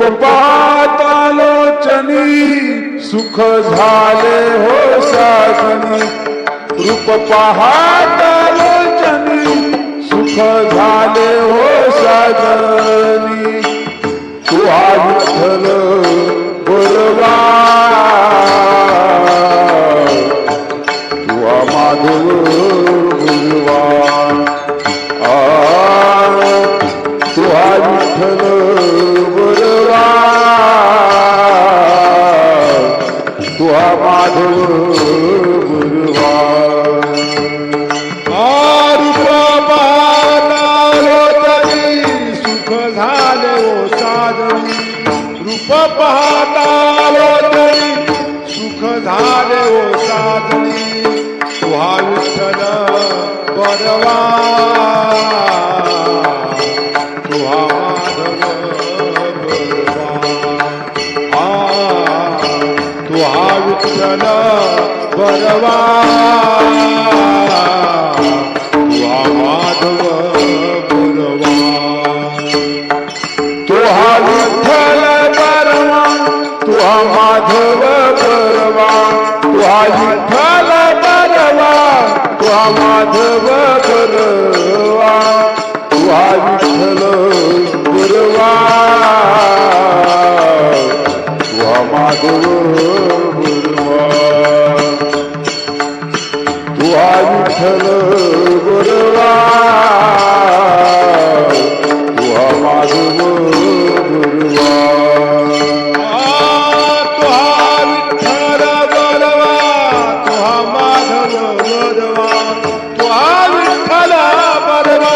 रूप पाहतालोचनी सुख झाले हो साजनी रूप पाहतालोचनी सुख झाले हो साजनी तू हा विठ्ठल बलवा तू हा माधव गुरुवा तू हा विठ्ठल बलवा तू हा माधव गुरुवा रूप पाहतालोचनी सुख झाले ओ साजनी रूप पाहतालोचनी सुख झाले ओ साजनी तू हा विठ्ठल बलवा तू हा माधव बलवा तू हा विठ्ठल बलवा तू हा माधव बलवा तू हा विठ्ठल परवा तू हा माधव परवा तू हा विठ्ठल परवा तू हा माधव परवा तू हा विठ्ठल परवा तू हा माधव परवा तू हा विठ्ठल परवा तू हा माधव परवा तू हा विठ्ठल बलवा तू हा माधव बलवा तू हा विठ्ठल बलवा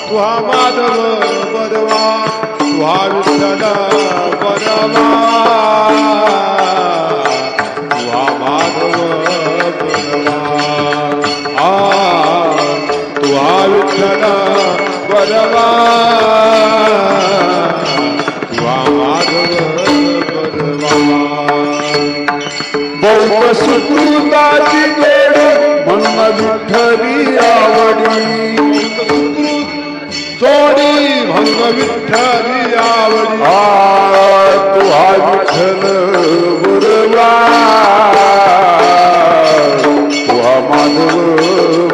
तू हा माधव बलवा तू हा विठ्ठल बलवा तू हा माधव बलवा तू हा विठ्ठल बलवा तू हा माधव बलवा बहु सुकृताची जोड म्हणून विठ्ठली आवडी जोडी भंग विठ्ठली आवडी तू हा विठ्ठल गुरुवा तू हा माधव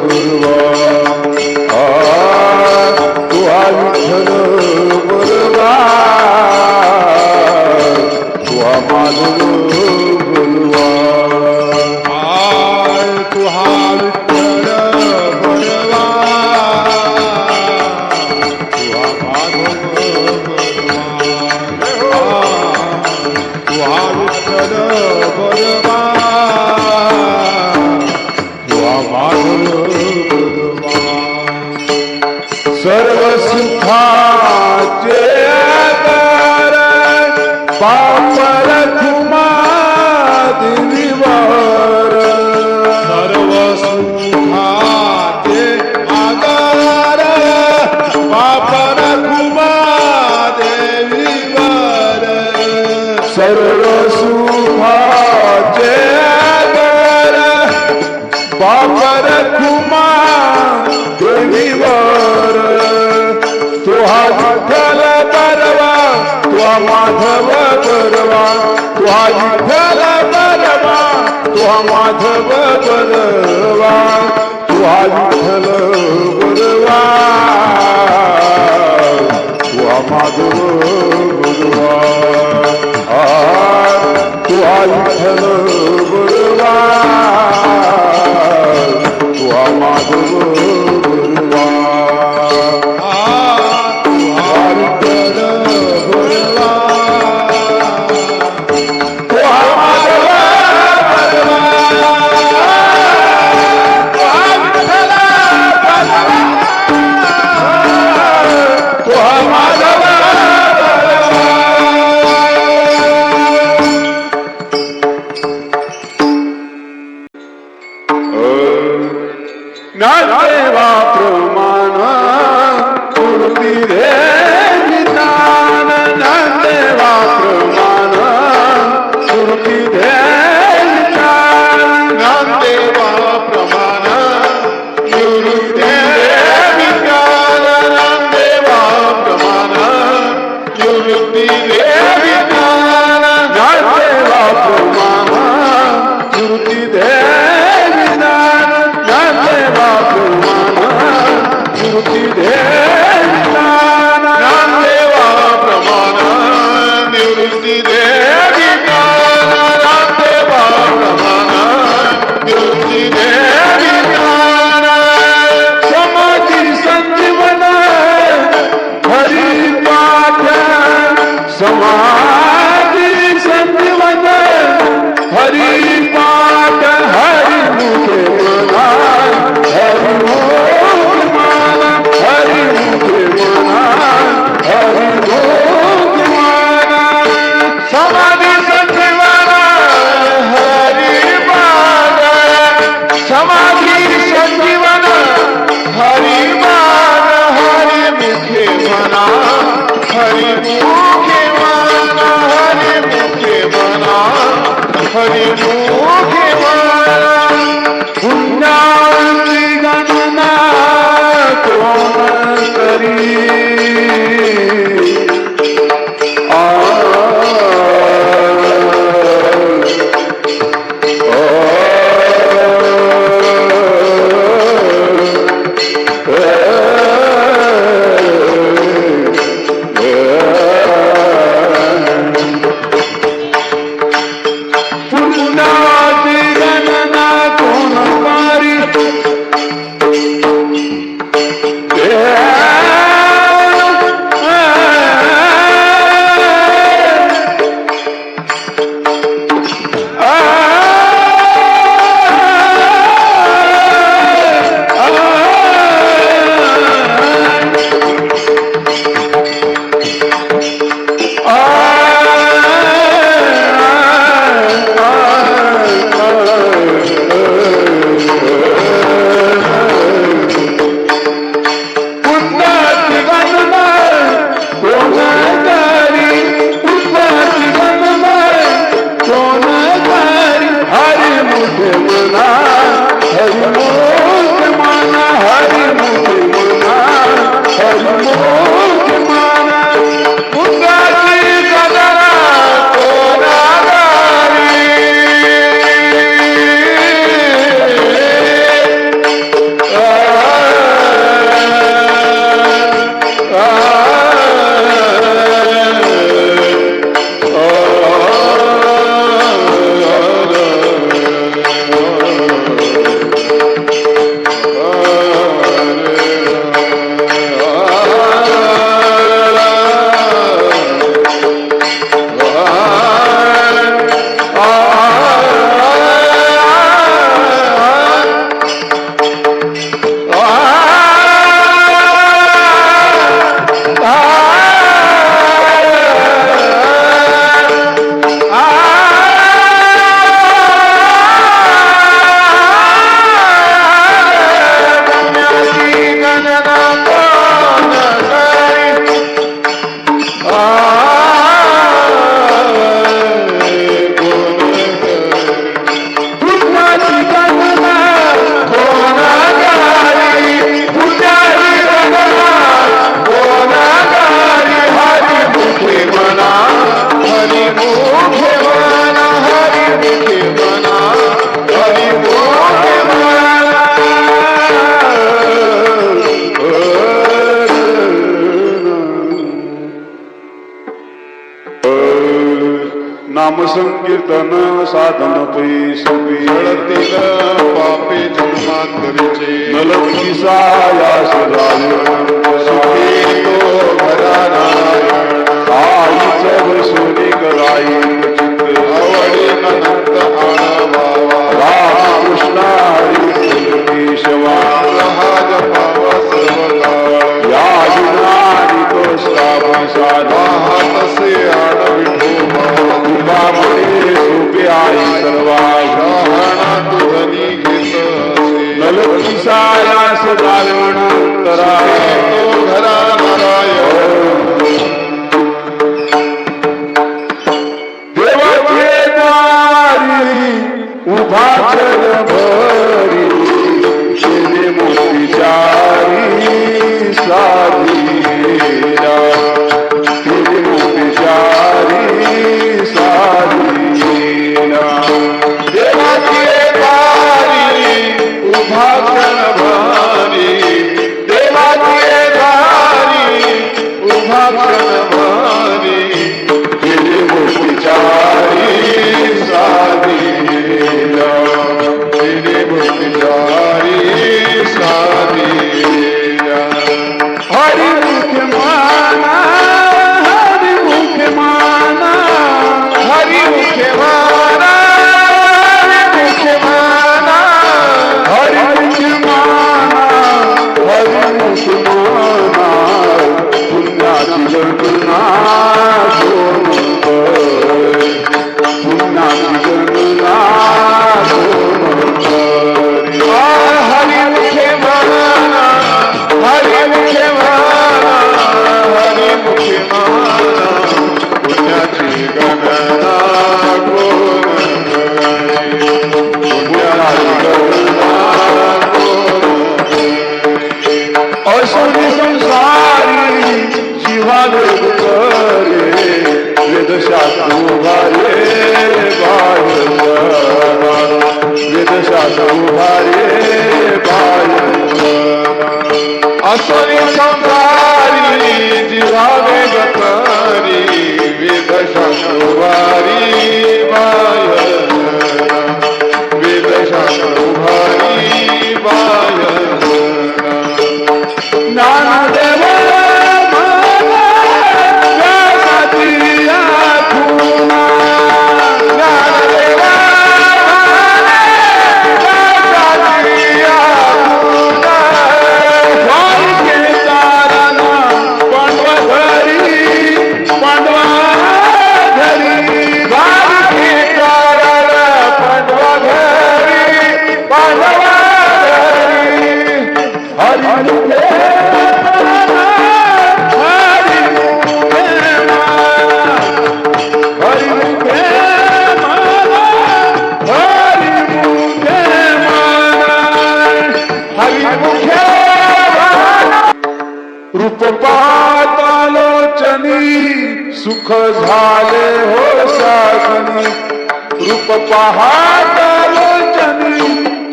गुरुवा तू हा विठ्ठल गुरुवा तू हा माधव गुरुवा तू हा विठ्ठल बलवा तू हा माधव बलवा तू हा विठ्ठल बलवा तू हा माधव बलवा सर्व सुखाचे आधार पापर खुमा दिलीवर सर्व सुखाचे आधार पापन कुमा देवीवर सर्व सुखाचे आधार पापर खुमा देवीवर तू हा विठ्ठल परवा तू हा माधव परवा तू हा विठ्ठल परवा तू हा माधव परवा तू हा विठ्ठल परवा तू हा माधव परवा तू हा विठ्ठल परवा तू हा माधव परवा तू हा विठ्ठल बलवा तू हा माधव परवा तू हा विठ्ठल परवा तू हा माधव ज्ञानदेवा प्रमाण मूर्ती रे निदान ज्ञानदेवा प्रमाण मूर्ती रे निदान ज्ञानदेवा प्रमाण निवृत्ते विज्ञान ज्ञानदेवा प्रमाण निवृत्ती रे नाम संकीर्तन साधन पैसोपी जळतील पापे जन्मांतरीचे नलकिसायास सुखी तो घरा नारायण आईच बसुनी कराई चित्त आवडी अनंत आळवावा राम कृष्ण हरी केशवा राज पावा सर्व काळ या जुनारी तो श्रावण साधा तसे आडविठोबा तुला मुळे सोपे आई सर्वा शहाणा तुझनी घेत असे नलकिसायास जालवणांतरा तो घरा नारायण देवाचे दारी उभा चल भरी शेने मोतीचारी साधीरा शेने मोतीचारी साधीरा देवाची दारी उभा क्षणभारी देवाची दारी उभा क्षणभारी शेने मोतीचारी साधीरा तिने भक्तिचारी साधीरा हरि मुख माना हरि मुख माना हरि मुखे माना मुखे माना हरि मुख माना हरि मुख माना पुण्याची गणना पुण्याची गणना हरि मुखे माना हरि मुखे माना हरि मुखे माना पुण्याची गणना कोण करी पुण्याची गणना असुरी संसारी जीवा करे वेदशास्त्र उभारे वेदशास्त्र उभारे असुरी संसारी जीवावे गतारी वेदशास्त्रोभारी बायन वेदशास्त्रोभारी बायन ज्ञानदेव रूप पातालोचनी सुख झाले हो साधनी रूप पातालोचनी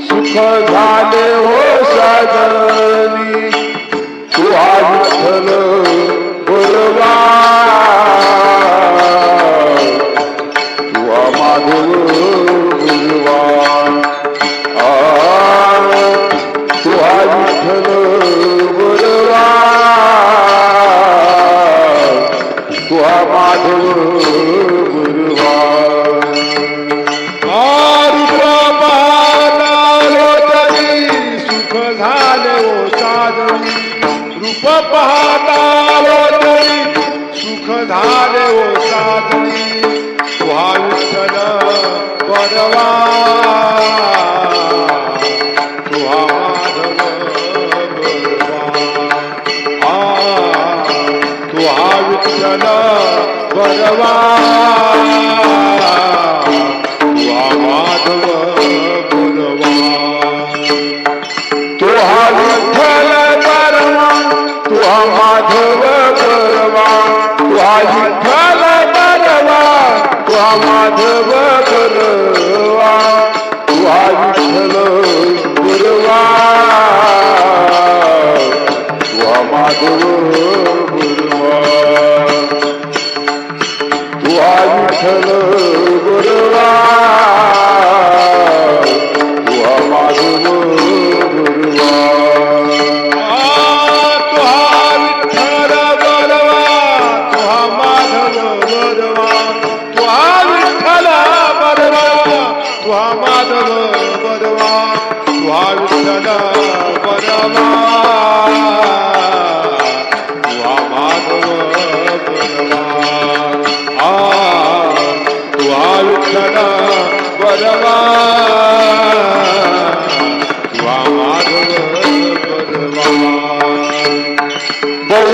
सुख झाले हो साधनी तू विठ्ठल बोलवा तू माधव बोलवा तू विठ्ठल बोलवा तू माधव बोलवा सुख झाले ओ साधनी रूप पाहता तरी सुख झाले ओ साधनी तुहा विठ्ठल परवा तुहा माधव बरवा तुहा विठ्ठल बरवा तुहा माधव बरवा तुहा विठ्ठल परवा तुहा माधव परवा तुहा विठ्ठल परवा तुहा माधव परवा तुहा विठ्ठल परवा तुहा माधव परवा तुहा विठ्ठल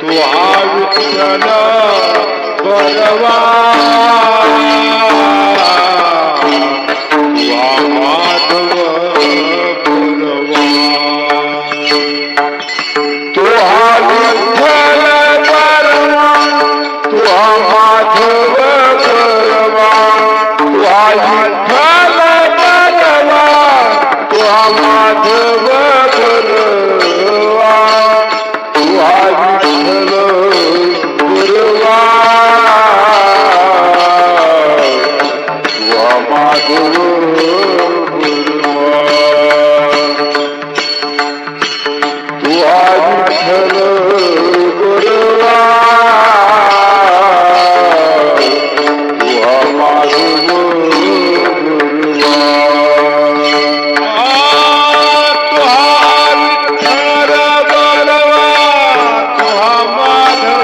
तू हा विठ्ठल बलवा तू हा माधव बलवा तू हा विठ्ठल बलवा तू हा माधव बलवा तू हा विठ्ठल बलवा तू हा माधव बलवा तू हा विठ्ठल बलवा तू हा माधव तू हा विठ्ठल बलवा तू हा माधव बलवा तू हा विठ्ठल बलवा तू हा माधव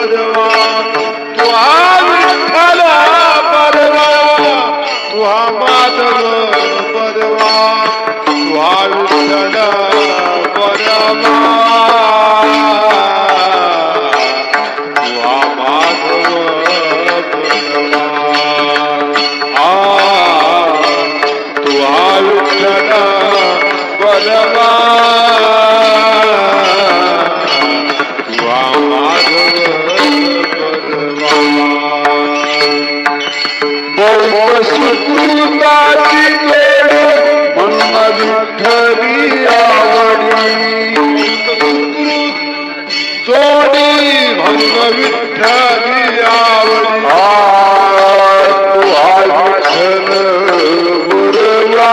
बलवा तू हा विठ्ठल बलवा तू हा माधव बलवा तू हा विठ्ठल बलवा तू हा माधव बलवा तू हा विठ्ठल बलवा तू हा माधव बलवा सुकृताची मन विठ्ठली आवडी जोडी भंग विठ्ठली आवडी तू हा विठ्ठल बलवा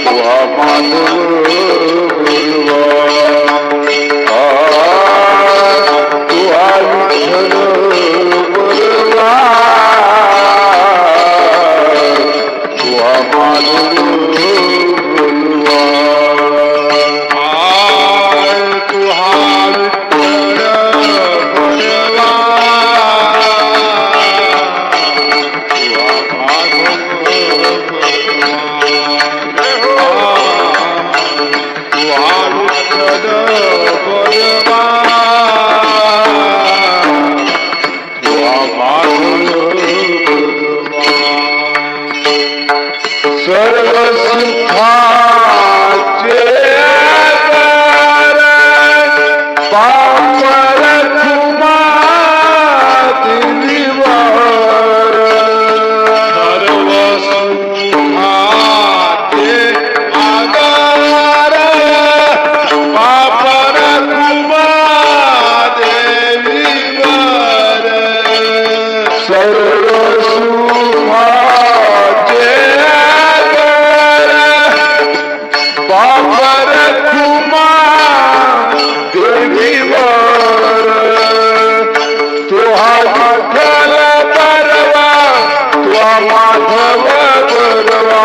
तू हा माधव बलवा तू हा विठ्ठल बलवा तू हा माधव बलवा तू हा विठ्ठल बलवा तू हा माधव बलवा तू हा विठ्ठल बलवा तू हा माधव बलवा सर्व सुखाचे आधार पापर तुम्हा दिलीवर सर्व सुखाचे आधार पापर कृपा देवीवर सर्व सुखाचे आधार पापर तुम्हा देवीवर तू हा विठ्ठल बलवा तू हा माधव बलवा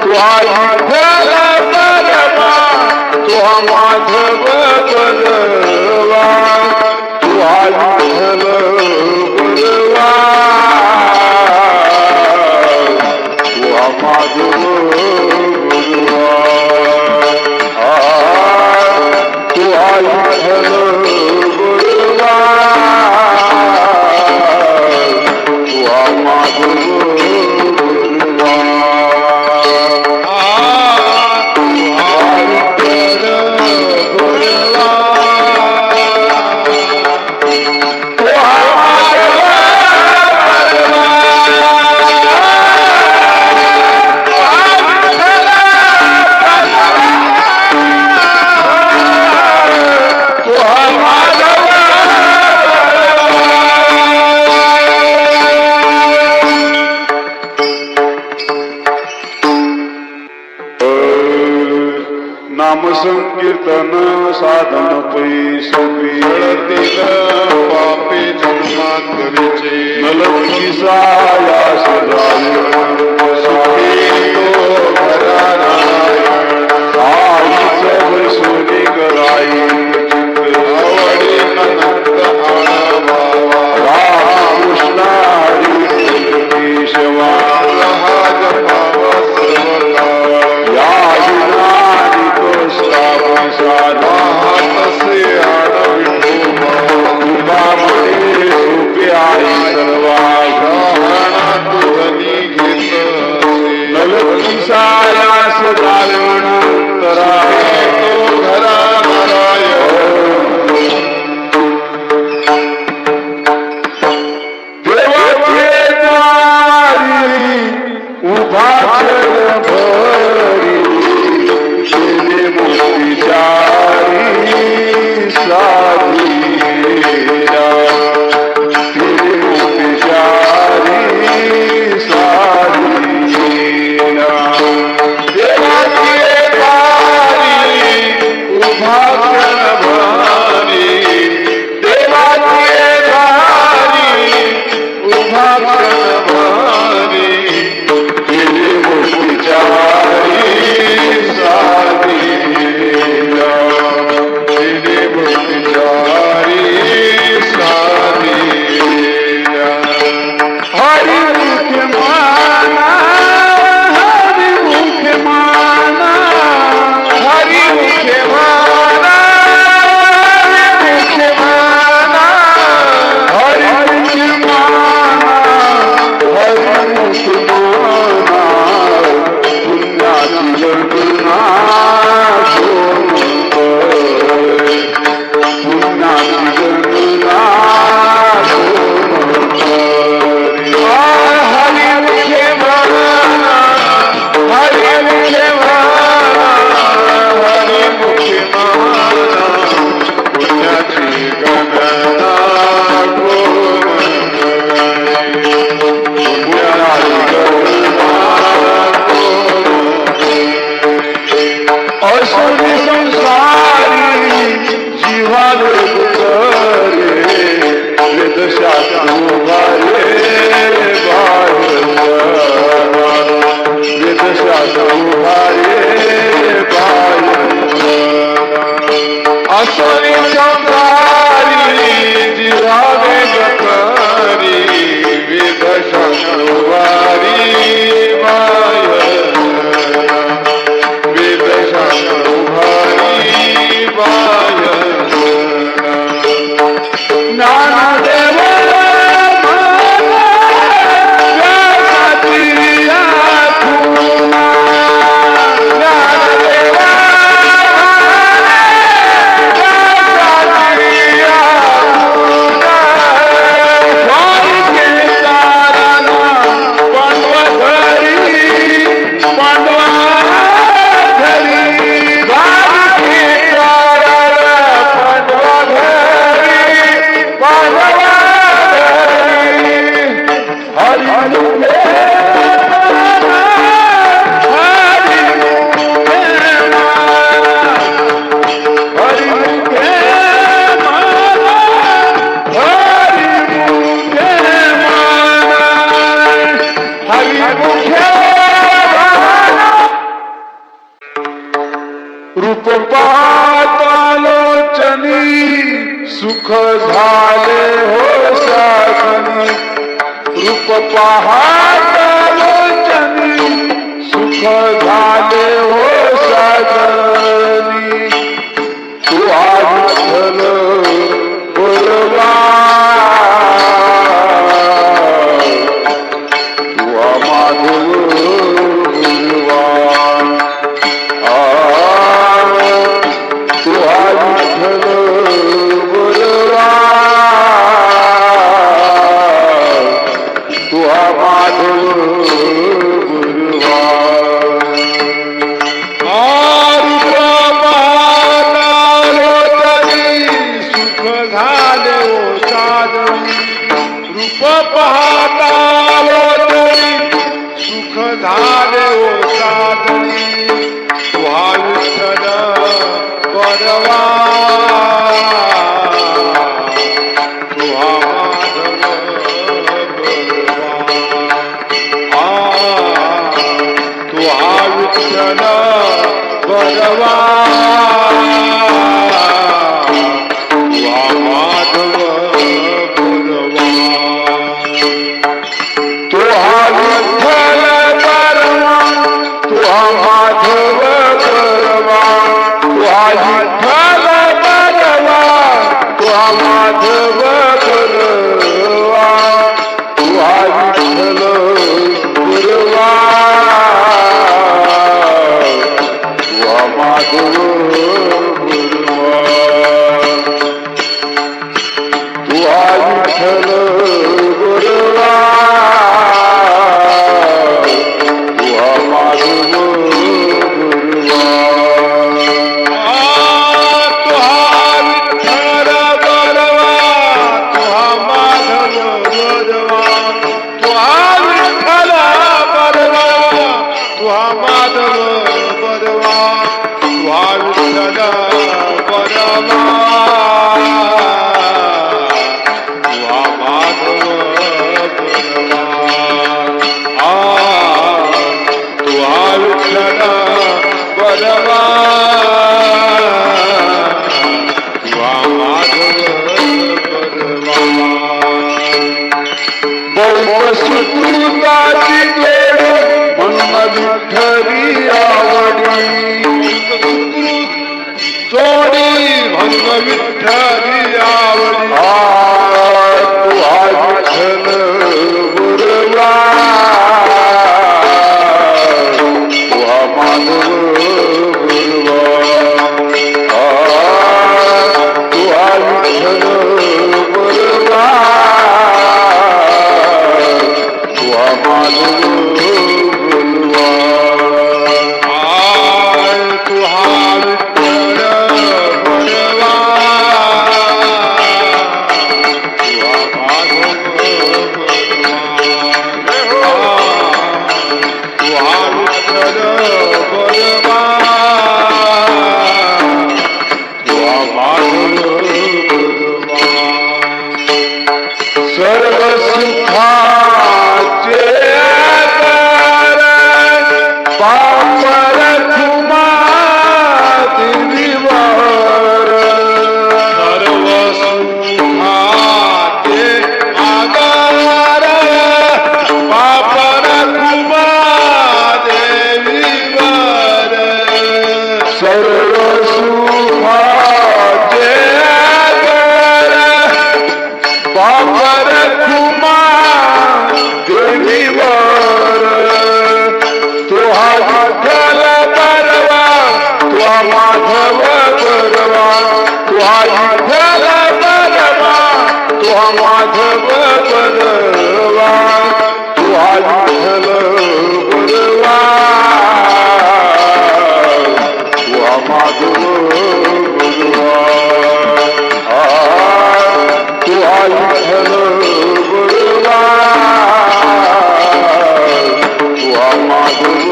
तू हा विठ्ठल बलवा तू हा माधव बलवा तू हा विठ्ठल बलवा तू हा माधव बलवा तू हा विठ्ठल बलवा तू हा माधव बलवा तू हा विठ्ठल बलवा तू हा नाम संकीर्तन साधन पैसवी जळतील पापे जन्मांतरीचे नलकिसाया सदाय आईच वैसोनी कराई आवडी अनंत आळावा रामकृष्ण हरी केशवा हा जपावा सर्व दिसायास जाणतरा तो घरा घराय देवाचे दारी उभा भरी शेने मोतीचारी साधीरा शेने मोतीचारी साधीरा देवाचे दारी उभा भरी देवाचे दारी उभा भरी शेने मोतीचारी साधीरा तिने भक्तिचारी साधीरा हरि मुख माना हरि मुख माना हरि मुख माना मुख माना हरि मुख माना हरि मुख माना पुण्याची गणना पुण्याची गणना हरि मुखे माना हरि मुखे माना हरि मुखे माना पुण्याची गणना असुरी संसारी जीवाले उतरे वेदशास्त्र उभारे वेदशास्त्र उभारे असुरी संसारी जीवाले करी वेदशास्त्रवारी वेदशास्त्रवारी ज्ञानदेव रूप पातालोचनी सुख झाले हो साधनी रूप पातालोचनी सुख झाले हो साधनी तू विठ्ठल बोलवा तू माधव बोलवा रूप पाहता सुख झाले ओ साधनी तुहा विठ्ठल बरवा तुहा माधव बरवा तुहा विठ्ठल बरवा तुहा माधव विठ्ठली आवडी तुहा विठ्ठल गुरवा तुहा माधव गुरवा तुहा विठ्ठल गुरवा तुहा माधव गुरवा तुहा विठ्ठल बरवा तुहा माधव बरवा तुहा विठ्ठल बरवा तुहा माधव बरवा सर्व सुखाचे आधार पापर तुमा दिवीवर सर्व सुखाचे आधार बापर तुमा देवीवर सर्व सुखाचे आधार पापर तुमा देवीवर तुहा विठ्ठल बरवा तुहा माधव बरवा तुहा विठ्ठल बरवा तुहा माधव बरवा तुहा विठ्ठल बरवा तुहा माधव बरवा तुहा विठ्ठल बरवा तुहा माधव बरवा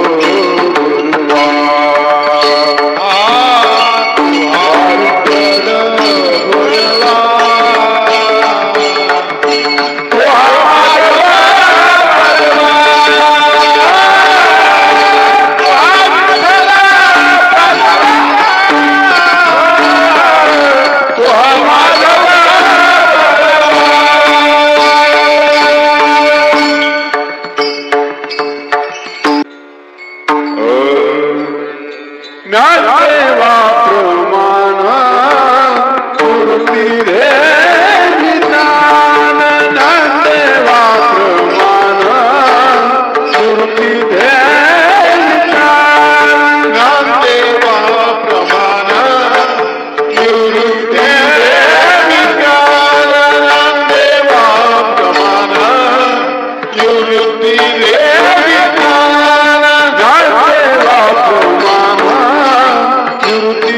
तुहा विठ्ठल बरवा तुहा माधव बरवा तुहा विठ्ठल बरवा तुहा माधव ज्ञानदेवा प्रमाण मूर्ती रे निदान ज्ञानदेवा प्रमाण मूर्ती रे निदान ज्ञानदेवा प्रमाण निवृत्ती रे विज्ञान ज्ञानदेवा प्रमाण निवृत्ती रे विज्ञान ज्ञानदेवा प्रमाण मूर्ती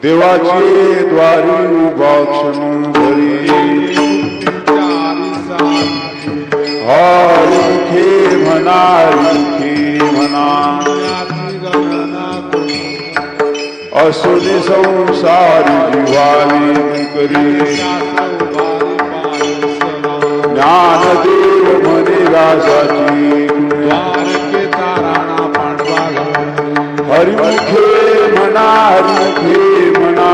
देवाची द्वारी उभा क्षण धरी हरिमुखे म्हणा हरिमुखे म्हणा असुनी संसारी जीवावी करी ज्ञानदेव म्हणे व्यासाची हरिमुखे म्हणा हरिमुखे म्हणा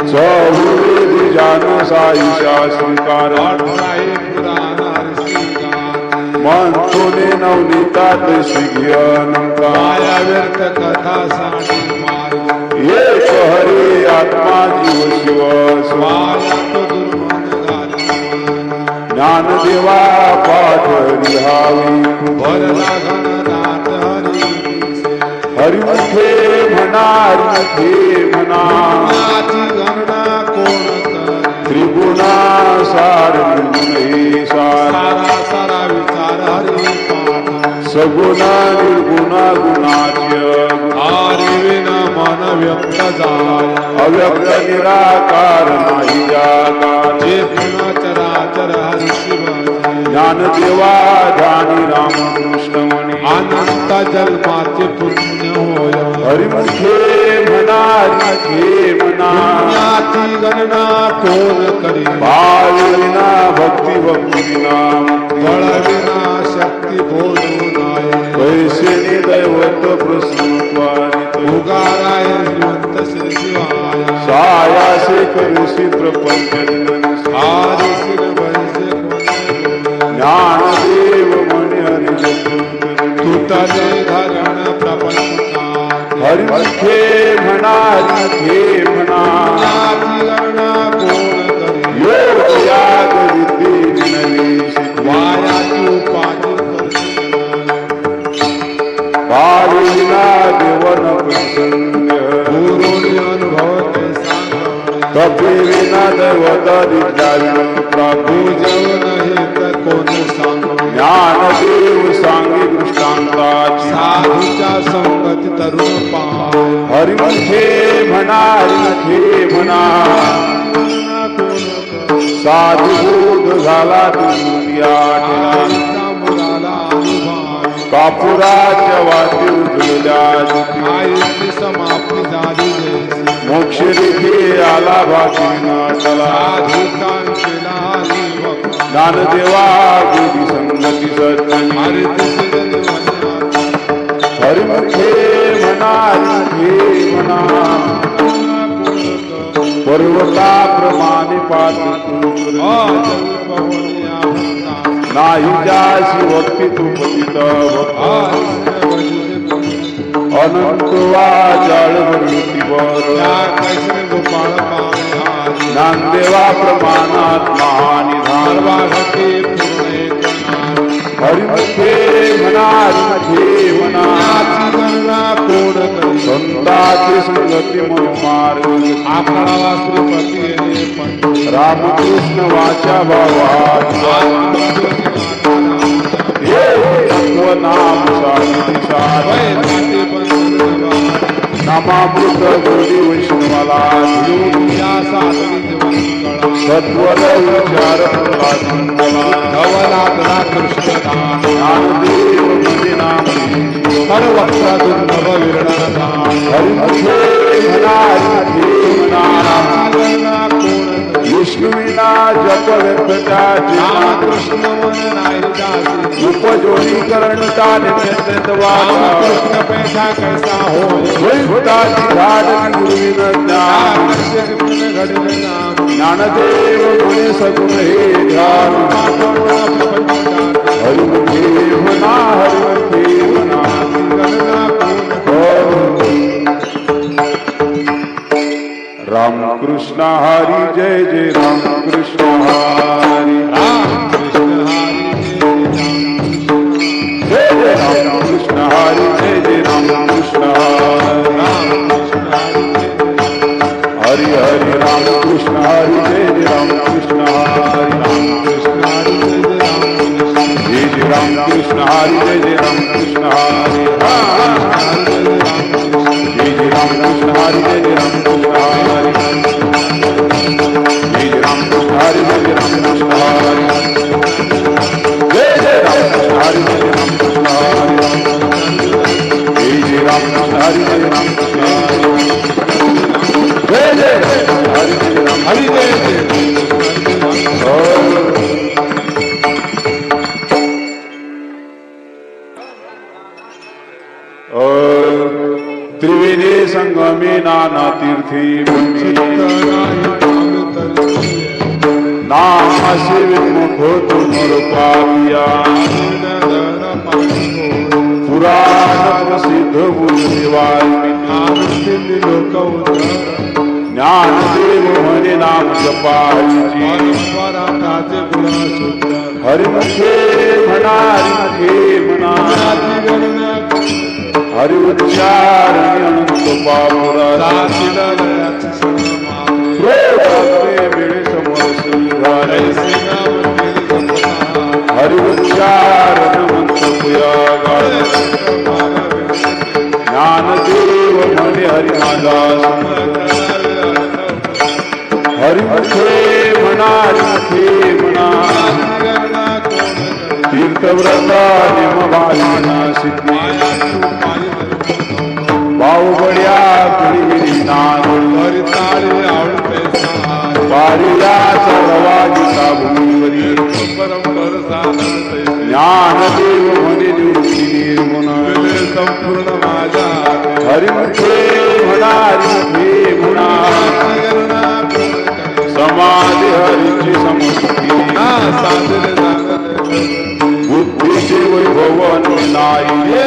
चहुवेद जान साईशा स्वीकार म्हणतोने नवनीतात श्रीघ्यनंकार व्यर्थ कथा सांगी एक हरे आत्मा जीव शिव ज्ञानदेवा पाठ लिहावी हरिमुखे म्हणा हरिमुखे म्हणा त्रिगुणा सार निर्गुण सार सगुण निर्गुण गुणाच्य मन व्यक्त जाय अव्यक्त निराकार नाही जाकार चराचर हरि शिव ज्ञानदेवा ध्यानी रामकृष्ण म्हणे अनंत जन्माचे पुण्य होय हरिमुखे म्हणा हरिमुखे म्हणा पुण्याची गणना कोण करी भाविना भक्ती भक्तीना बळविना शक्ती बोलू नाय कैसे दैवत प्रसन्नत्वानित उगाराय श्रीमंत श्री शिवाय सायासे करुषी प्रपंच आदि श्री वैसे ज्ञानदेव म्हणे हरिजन तुतले धरण प्रपंचा हरिमुखे म्हणा हरिमुखे म्हणा पुण्याची गणना कोण करी योग याग विद्ये नवी वायाची उपाधी भाविना देवन प्रसन्न गुरुनी अनुभव कैसा तपेविना दैवतारी जाण प्राप्ती पूजव नाही तर कोण सांगू ज्ञानदेव सांगे दृष्टांताची साधूच्या संगती तरुण पाय हरिमुखे म्हणा हरिमुखे म्हणा साधुबोध झाला दुनिया मुलाला अनुभव कापुराच्या वाटी उजळल्या आयुष्य समाप्ती झाली जैसी मोक्ष देखी आला भाषीना चला साधुकांचेला हरिभक्त ज्ञानदेवा गोदी संगती सज्जनी हरित हरिमुखे म्हणा हरिमुखे म्हणा पर्वताप्रमाणे पात्र नाही जाशी भक्ती तू पतित अनंत वाचाळ वृत्तीवर ज्ञानदेवा प्रमाणात महानिधान हरिमुखे म्हणा हरिमुखे म्हणा संताची संगती मनमार्ग रामकृष्ण वाचा भावा नाम नामामृत गोडी वैष्णवाला सत्वर विचार धवला कृष्ण ज्ञानदेव मध्ये नाम सर्वत्र दुर्लभ विरणाचा हरिमुखे म्हणा हरिमुखे म्हणा विष्णुविना जप व्यर्थता कृष्ण मन नाही जासी उपजोनी करणता नित्यत्वा कृष्ण पैसा कैसा होय वैभवताची झाड गुरुविन ज्ञान ज्ञानदेव गुणे सगुण हे ध्यान हरिमुखे म्हणा हरिमुखे म्हणा रामकृष्ण हरी जय जय रामकृष्ण हरी जय जय रामकृष्ण हरी जय जय रामकृष्ण हरी हरि रामकृष्ण हरी जय जय रामकृष्ण हरी जय जय रामकृष्ण हरी जय जय रामकृष्ण हरी जय जय नाना तीर्थी चित्त नाही काम तरी नामाशी विमुख होतो मोर पापिया धन पाणी पुराण प्रसिद्ध बुद्धी वाल्मिकी आनंदी लोक उद्धार ज्ञानदेव म्हणे नाम जपायची परस्पराचे गुण सुधार हरिमुखे म्हणा हरिमुखे म्हणा हरिउच्चार अनंत पापुरा वेळे समोर सुधारे हरिउच्चार अनंत पुया ज्ञानदेव म्हणे हरि माझा हरिमुखे म्हणा हरिमुखे म्हणा तीर्थव्रता निमभाना सिद्धी बाहुबड्या पिढी नाद पारिया सर्वा गीता भूमीवरी ज्ञानदेव म्हणे निवृत्ती निर्गुण संपूर्ण माझा हरिमुखे म्हणा हरिमुखे म्हणा समाधी हरीची समष्टी बुद्धीचे वैभव नाही